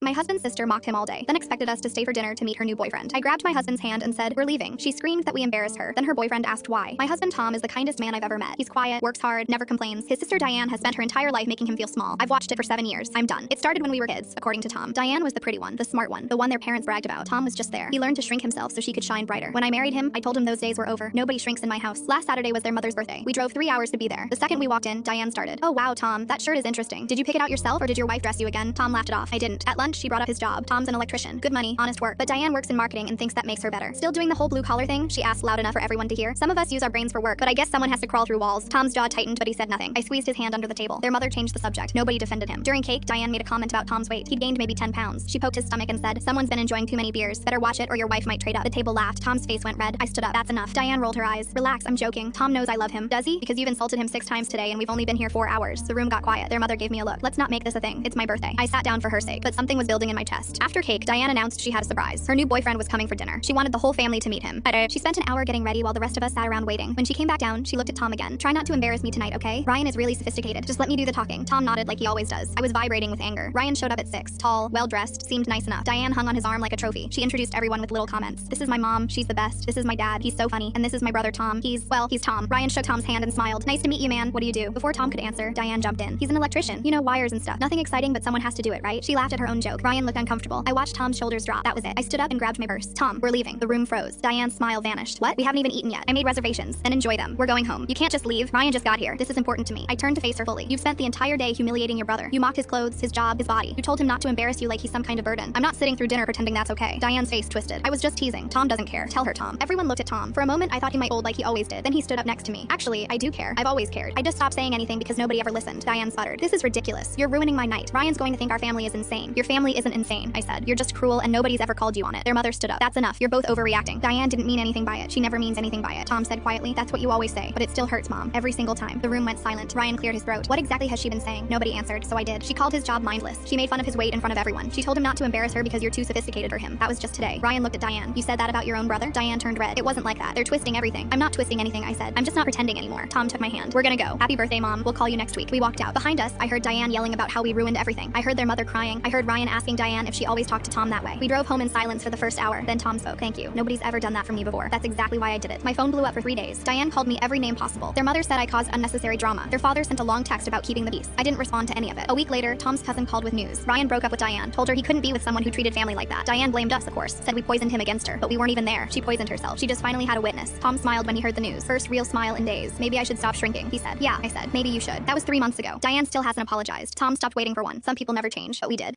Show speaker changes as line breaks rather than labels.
My husband's sister mocked him all day, then expected us to stay for dinner to meet her new boyfriend. I grabbed my husband's hand and said, "We're leaving." She screamed that we embarrassed her. Then her boyfriend asked why. My husband Tom is the kindest man I've ever met. He's quiet, works hard, never complains. His sister Diane has spent her entire life making him feel small. I've watched it for 7 years. I'm done. It started when we were kids, according to Tom. Diane was the pretty one, the smart one, the one their parents bragged about. Tom was just there. He learned to shrink himself so she could shine brighter. When I married him, I told him those days were over. Nobody shrinks in my house. Last Saturday was their mother's birthday. We drove 3 hours to be there. The second we walked in, Diane started. "Oh wow, Tom, that shirt is interesting. Did you pick it out yourself or did your wife dress you again?" Tom laughed it off. "I didn't." At lunch, she brought up his job. Tom's an electrician. Good money, honest work. But Diane works in marketing and thinks that makes her better. "Still doing the whole blue collar thing?" she asked loud enough for everyone to hear. "Some of us use our brains for work, but I guess someone has to crawl through walls." Tom's jaw tightened, but he said nothing. I squeezed his hand under the table. Their mother changed the subject. Nobody defended him. During cake, Diane made a comment about Tom's weight. He'd gained maybe 10 pounds. She poked his stomach and said, "Someone's been enjoying too many beers. Better watch it or your wife might trade up." The table laughed. Tom's face went red. I stood up. "That's enough." Diane rolled her eyes. "Relax, I'm joking. Tom knows I love him." "Does he? Because you've insulted him 6 times today and we've only been here 4 hours." The room got quiet. Their mother gave me a look. "Let's not make this a thing. It's my birthday." I sat down for her sake, but something was building in my chest. After cake, Diane announced she had a surprise. Her new boyfriend was coming for dinner. She wanted the whole family to meet him. She spent an hour getting ready while the rest of us sat around waiting. When she came back down, she looked at Tom again. "Try not to embarrass me tonight, okay? Ryan is really sophisticated. Just let me do the talking." Tom nodded like he always does. I was vibrating with anger. Ryan showed up at 6, tall, well-dressed, seemed nice enough. Diane hung on his arm like a trophy. She introduced everyone with little comments. "This is my mom. She's the best. This is my dad. He's so funny. And this is my brother Tom. He's Tom." Ryan shook Tom's hand and smiled. "Nice to meet you, man. What do you do?" Before Tom could answer, Diane jumped in. "He's an electrician. You know, wires and stuff. Nothing exciting, but someone has to do it, right?" She laughed at her own joke. Ryan looked uncomfortable. I watched Tom's shoulders drop. That was it. I stood up and grabbed my purse. "Tom, we're leaving." The room froze. Diane's smile vanished. "What? We haven't even eaten yet. I made reservations. Then enjoy them. We're going home. You can't just leave. Ryan just got here. This is important to me." I turned to face her fully. "You've spent the entire day humiliating your brother. You mocked his clothes, his job, his body. You told him not to embarrass you like he's some kind of burden. I'm not sitting through dinner pretending that's okay." Diane's face twisted. "I was just teasing. Tom doesn't care. Tell her, Tom." Everyone looked at Tom. For a moment, I thought he might fold like he always did. Then he stood up next to me. "Actually, I do care. I've always cared. I just stopped saying anything because nobody ever listened." Diane sputtered. "This is ridiculous. You're ruining my night. Ryan's going to think our family is insane." "Your family isn't insane," I said. "You're just cruel and nobody's ever called you on it." Their mother stood up. "That's enough. You're both overreacting. Diane didn't mean anything by it. She never means anything by it." Tom said quietly, "That's what you always say, but it still hurts, Mom. Every single time." The room went silent. Ryan cleared his throat. "What exactly has she been saying?" Nobody answered, so I did. "She called his job mindless. She made fun of his weight in front of everyone. She told him not to embarrass her because you're too sophisticated for him. That was just today." Ryan looked at Diane. "You said that about your own brother?" Diane turned red. "It wasn't like that. They're twisting everything." "I'm not twisting anything," I said. "I'm just not pretending anymore." Tom took my hand. "We're gonna go. Happy birthday, Mom. We'll call you next week." We walked out. Behind us, I heard Diane yelling about how we ruined everything. I heard their mother crying. I heard Ryan asking Diane if she always talked to Tom that way. We drove home in silence for the first hour. Then Tom spoke. "Thank you. Nobody's ever done that for me before. That's exactly why I did it. My phone blew up for 3 days. Diane called me every name possible. Their mother said I caused unnecessary drama. Their father sent a long text about keeping the peace. I didn't respond to any of it. A week later, Tom's cousin called with news. Ryan broke up with Diane, told her he couldn't be with someone who treated family like that. Diane blamed us, of course, said we poisoned him against her, but we weren't even there. She poisoned herself. She just finally had a witness." Tom smiled when he heard the news. "First real smile in days. Maybe I should stop shrinking," he said. "Yeah," I said. "Maybe you should." That was 3 months ago. Diane still hasn't apologized. Tom stopped waiting for one. Some people never change, but we did.